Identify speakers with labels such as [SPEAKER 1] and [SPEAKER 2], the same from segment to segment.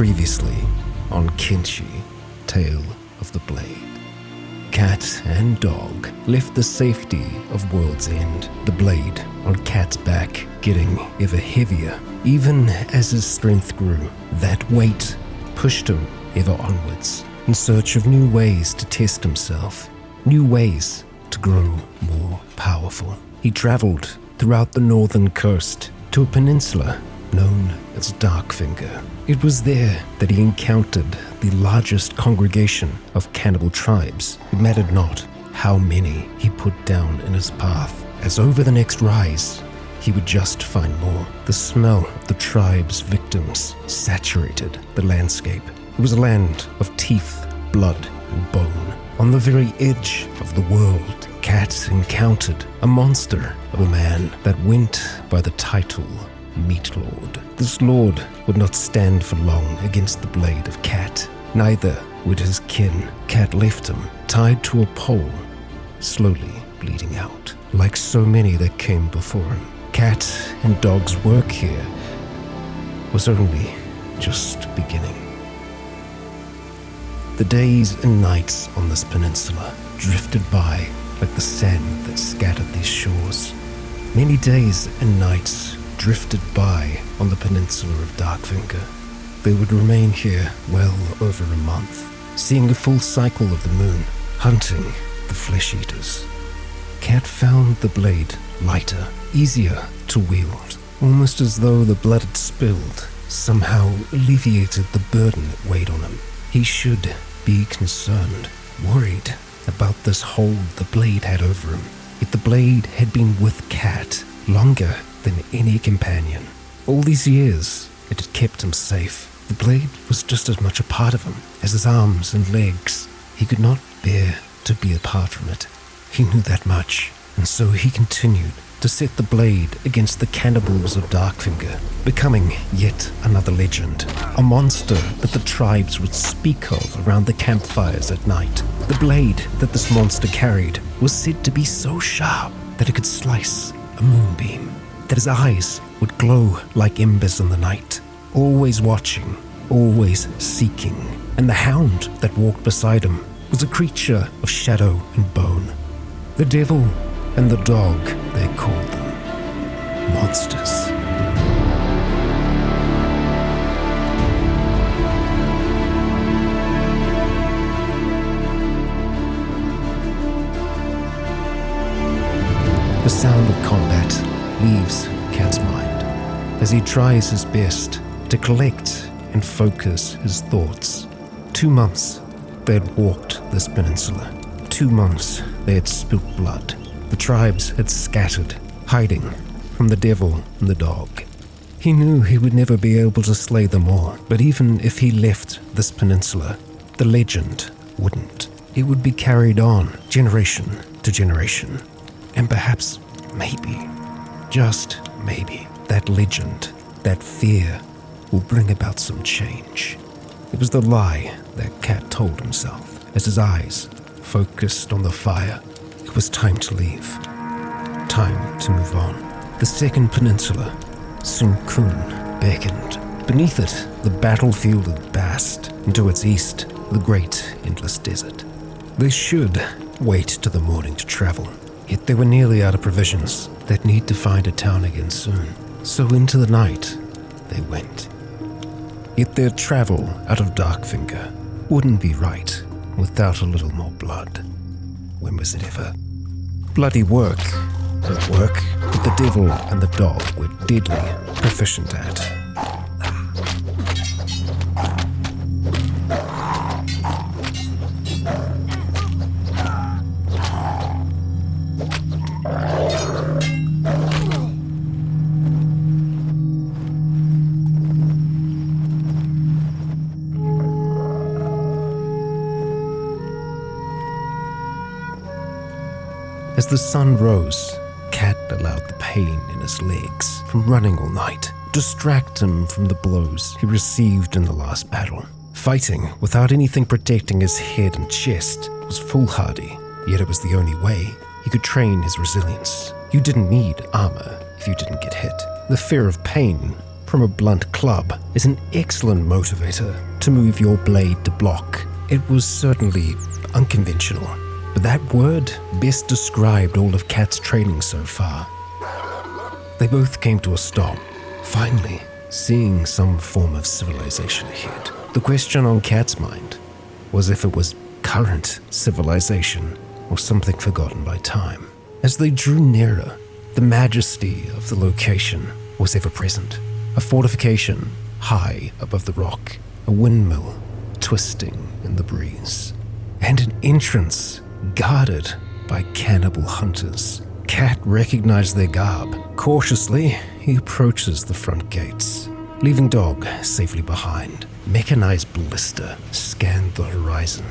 [SPEAKER 1] Previously on Kenshi, Tale of the Blade. Cat and dog left the safety of World's End, the blade on Cat's back getting ever heavier. Even as his strength grew, that weight pushed him ever onwards, in search of new ways to test himself, new ways to grow more powerful. He traveled throughout the northern coast to a peninsula known as Darkfinger. It was there that he encountered the largest congregation of cannibal tribes. It mattered not how many he put down in his path, as over the next rise, he would just find more. The smell of the tribe's victims saturated the landscape. It was a land of teeth, blood, and bone. On the very edge of the world, Cat encountered a monster of a man that went by the title Meat Lord. This lord would not stand for long against the blade of Cat. Neither would his kin. Cat left him tied to a pole, slowly bleeding out. Like so many that came before him, Cat and dog's work here was only just beginning. The days and nights on this peninsula drifted by like the sand that scattered these shores. Many days and nights drifted by on the peninsula of Darkfinger. They would remain here well over a month, seeing a full cycle of the moon, hunting the flesh-eaters. Cat found the blade lighter, easier to wield, almost as though the blood it spilled somehow alleviated the burden it weighed on him. He should be concerned, worried about this hold the blade had over him. Yet the blade had been with Cat longer than any companion. All these years, it had kept him safe. The blade was just as much a part of him as his arms and legs. He could not bear to be apart from it. He knew that much, and so he continued to set the blade against the cannibals of Darkfinger, becoming yet another legend, a monster that the tribes would speak of around the campfires at night. The blade that this monster carried was said to be so sharp that it could slice a moonbeam, that his eyes would glow like embers in the night, always watching, always seeking. And the hound that walked beside him was a creature of shadow and bone. The devil and the dog, they called them. Monsters. The sound of combat leaves Cat's mind as he tries his best to collect and focus his thoughts. 2 months they had walked this peninsula. 2 months they had spilt blood. The tribes had scattered, hiding from the devil and the dog. He knew he would never be able to slay them all, but even if he left this peninsula, the legend wouldn't. It would be carried on generation to generation. And perhaps, maybe, just maybe, that legend, that fear, will bring about some change. It was the lie that Cat told himself as his eyes focused on the fire. It was time to leave. Time to move on. The second peninsula, Sun Kun, beckoned. Beneath it, the battlefield of Bast, and to its east, the great endless desert. They should wait till the morning to travel. Yet they were nearly out of provisions. They'd need to find a town again soon. So into the night, they went. Yet their travel out of Darkfinger wouldn't be right without a little more blood. When was it ever? Bloody work, but work that the devil and the dog were deadly proficient at. As the sun rose, Cat allowed the pain in his legs from running all night distract him from the blows he received in the last battle. Fighting without anything protecting his head and chest was foolhardy, yet it was the only way he could train his resilience. You didn't need armor if you didn't get hit. The fear of pain from a blunt club is an excellent motivator to move your blade to block. It was certainly unconventional, but that word best described all of Kat's training so far. They both came to a stop, finally seeing some form of civilization ahead. The question on Kat's mind was if it was current civilization or something forgotten by time. As they drew nearer, the majesty of the location was ever present. A fortification high above the rock, a windmill twisting in the breeze, and an entrance guarded by cannibal hunters. Kat recognized their garb. Cautiously, he approaches the front gates, leaving Dog safely behind. Mechanized Blister scanned the horizon.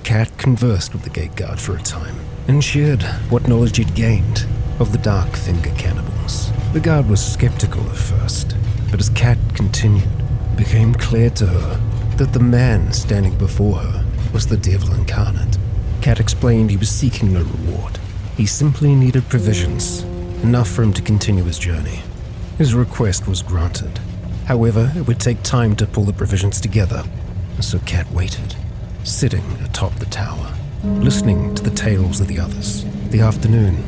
[SPEAKER 1] Kat conversed with the gate guard for a time and shared what knowledge he'd gained of the Darkfinger cannibals. The guard was skeptical at first, but as Kat continued, it became clear to her that the man standing before her was the devil incarnate. Kat explained he was seeking no reward. He simply needed provisions, enough for him to continue his journey. His request was granted. However, it would take time to pull the provisions together, and so Kat waited, sitting atop the tower, listening to the tales of the others. The afternoon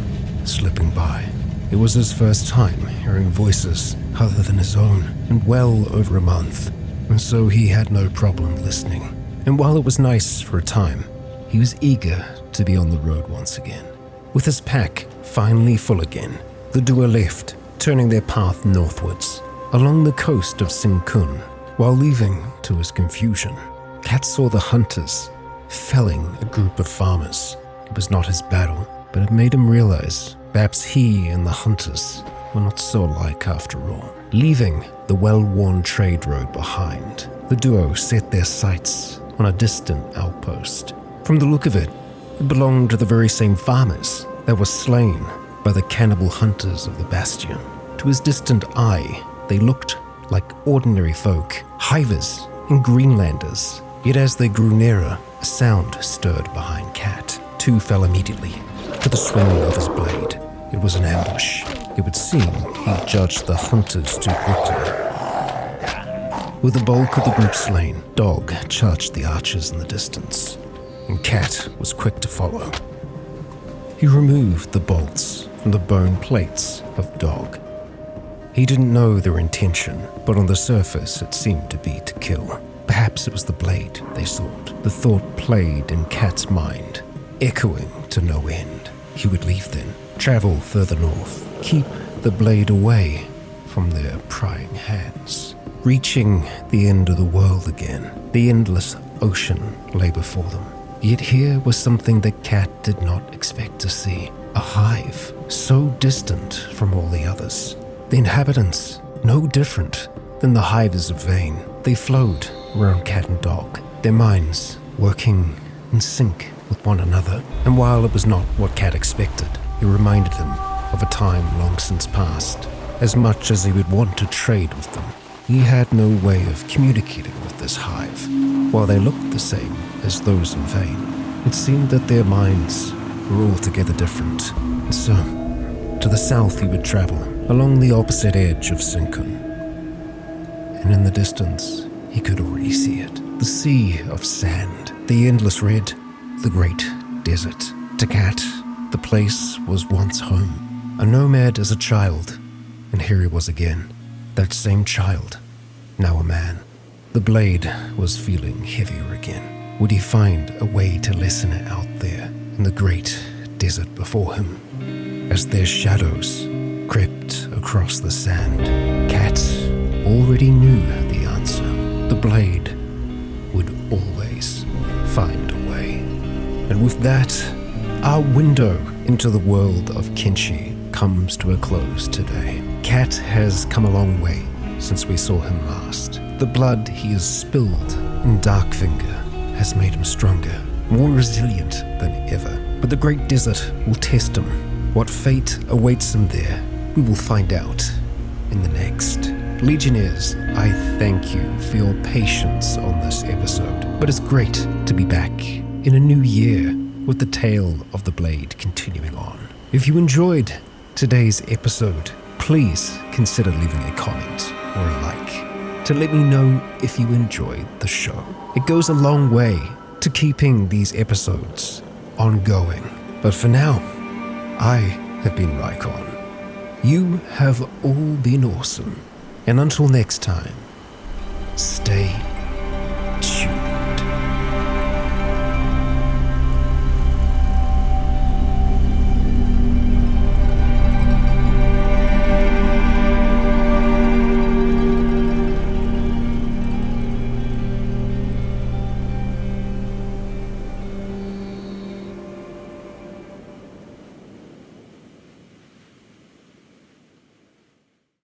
[SPEAKER 1] slipping by. It was his first time hearing voices other than his own in well over a month, and so he had no problem listening. And while it was nice for a time, he was eager to be on the road once again. With his pack finally full again, the duo left, turning their path northwards, along the coast of Sinkun. While leaving, to his confusion, Kat saw the hunters felling a group of farmers. It was not his battle, but it made him realize perhaps he and the hunters were not so alike after all. Leaving the well-worn trade road behind, the duo set their sights on a distant outpost. From the look of it, it belonged to the very same farmers that were slain by the cannibal hunters of the Bastion. To his distant eye, they looked like ordinary folk, hivers and Greenlanders. Yet as they grew nearer, a sound stirred behind Kat. Two fell immediately to the swing of his blade. It was an ambush. It would seem he judged the hunters too quickly. With the bulk of the group slain, Dog charged the archers in the distance, and Kat was quick to follow. He removed the bolts from the bone plates of Dog. He didn't know their intention, but on the surface it seemed to be to kill. Perhaps it was the blade they sought. The thought played in Kat's mind, echoing to no end. He would leave then, travel further north, keep the blade away from their prying hands. Reaching the end of the world again, the endless ocean lay before them. Yet here was something that Kat did not expect to see. A hive, so distant from all the others. The inhabitants, no different than the hives of Vane. They flowed around Kat and Dog, their minds working in sync with one another. And while it was not what Kat expected, it reminded him of a time long since past. As much as he would want to trade with them, he had no way of communicating with this hive. While they looked the same as those in Vane, it seemed that their minds were altogether different. And so, to the south he would travel, along the opposite edge of Sinkun. And in the distance, he could already see it. The sea of sand, the endless red, the great desert. To Kat, the place was once home. A nomad as a child, and here he was again. That same child, now a man. The blade was feeling heavier again. Would he find a way to lessen it out there in the great desert before him? As their shadows crept across the sand, Kat already knew the answer. The blade would always find a way. And with that, our window into the world of Kenshi comes to a close today. Kat has come a long way since we saw him last. The blood he has spilled in Darkfinger has made him stronger, more resilient than ever. But the great desert will test him. What fate awaits him there, we will find out in the next. Legionnaires, I thank you for your patience on this episode, but it's great to be back in a new year with the tale of the blade continuing on. If you enjoyed today's episode, please consider leaving a comment. or a like to let me know if you enjoyed the show. It goes a long way to keeping these episodes ongoing. But for now, I have been Rycon. You have all been awesome. And until next time, stay